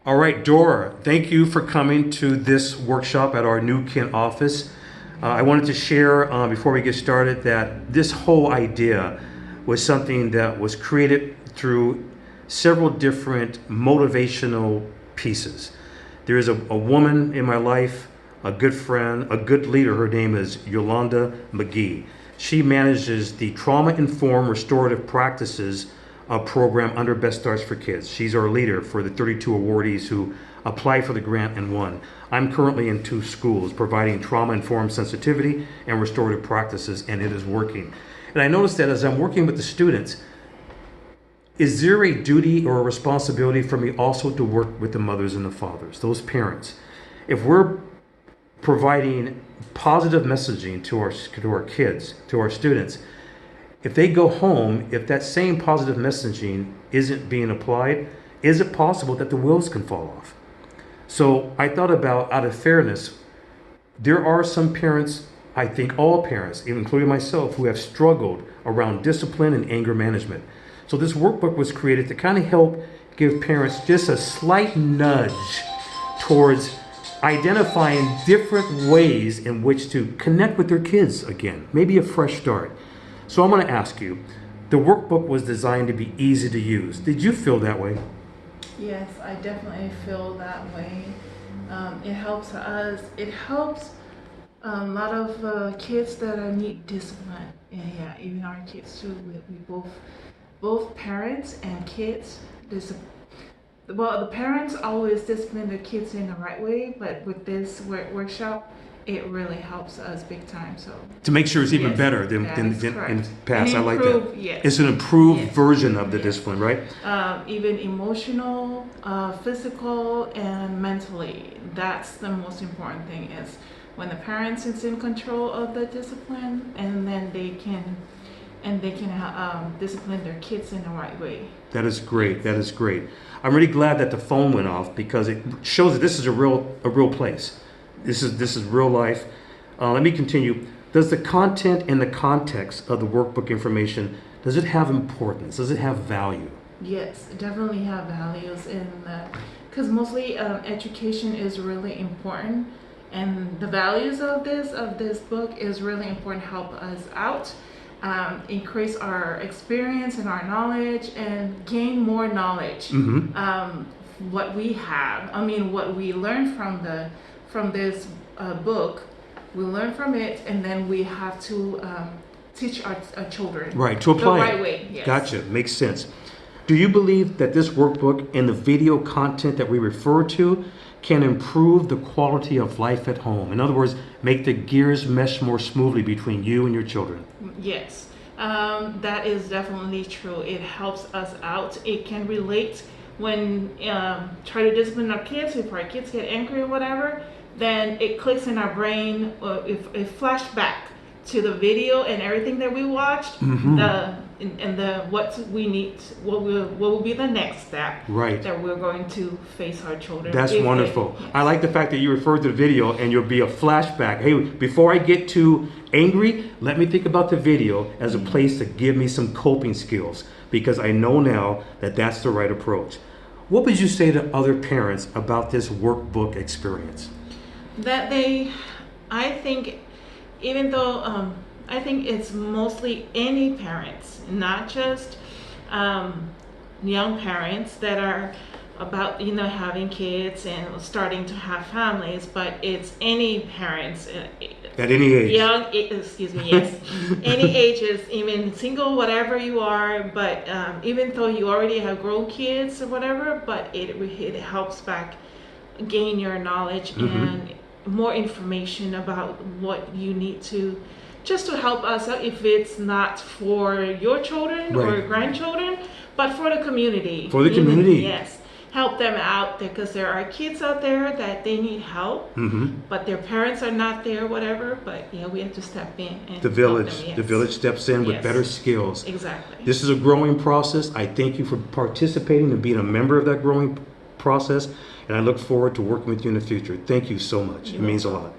All right, Dora, thank you for coming to this workshop at our New Kent office. I wanted to share before we get started that this whole idea was something that was created through several different motivational pieces. There is a woman in my life, a good friend, a good leader. Her name is Yolanda McGee. She manages the Trauma-Informed Restorative Practices program under Best Starts for Kids. She's our leader for the 32 awardees who applied for the grant and won. I'm currently in 2 schools providing trauma-informed sensitivity and restorative practices, and it is working. And I noticed that as I'm working with the students, is there a duty or a responsibility for me also to work with the mothers and the fathers, those parents? If we're providing positive messaging to our kids, to our students, if they go home, if that same positive messaging isn't being applied, is it possible that the wheels can fall off? So I thought about, out of fairness, there are some parents, I think all parents, even including myself, who have struggled around discipline and anger management. So this workbook was created to kind of help give parents just a slight nudge towards identifying different ways in which to connect with their kids again, maybe a fresh start. So I'm going to ask you, the workbook was designed to be easy to use. Did you feel that way? Yes, I definitely feel that way. It helps us. It helps a lot of kids that need discipline. And yeah, even our kids too. We both parents and kids well, the parents always discipline their kids in the right way, but with this workshop, it really helps us big time. So to make sure it's even yes, better than in the past. I like that. Yes. It's an improved version of the discipline, right? Even emotional, physical, and mentally. That's the most important thing, is when the parents is in control of the discipline, and then they can discipline their kids in the right way. That is great. That is great. I'm really glad that the phone went off, because it shows that this is a real place. This is real life. Let me continue. Does the content and the context of the workbook information, does it have importance? Does it have value? Yes, it definitely have values because mostly education is really important, and the values of this book is really important to help us out. Increase our experience and our knowledge, and gain more knowledge. What we have, what we learned from this book, we learn from it, and then we have to teach our children to apply the right way. Yes. Gotcha. Makes sense. Do you believe that this workbook and the video content that we refer to can improve the quality of life at home? In other words, make the gears mesh more smoothly between you and your children? Yes, that is definitely true. It helps us out. It can relate when try to discipline our kids. If our kids get angry or whatever, then it clicks in our brain. If it flashed back to the video and everything that we watched, what we need, what will be the next step that we're going to face our children. That's wonderful. Yes. I like the fact that you referred to the video, and you'll be a flashback. Hey, before I get too angry, let me think about the video as a place to give me some coping skills, because I know now that that's the right approach. What would you say to other parents about this workbook experience? That I think, even though I think it's mostly any parents, not just young parents that are about having kids and starting to have families, but it's any parents at any age. Yes, any ages, even single, whatever you are. But even though you already have grown kids or whatever, but it helps back gain your knowledge and more information about what you need to, just to help us out, if it's not for your children or grandchildren, but for the community. For the community. Yes. Help them out, because there are kids out there that they need help, but their parents are not there, whatever. But we have to step in. And the village, help them, yes. The village steps in with better skills. Exactly. This is a growing process. I thank you for participating and being a member of that growing process, and I look forward to working with you in the future. Thank you so much. It means a lot.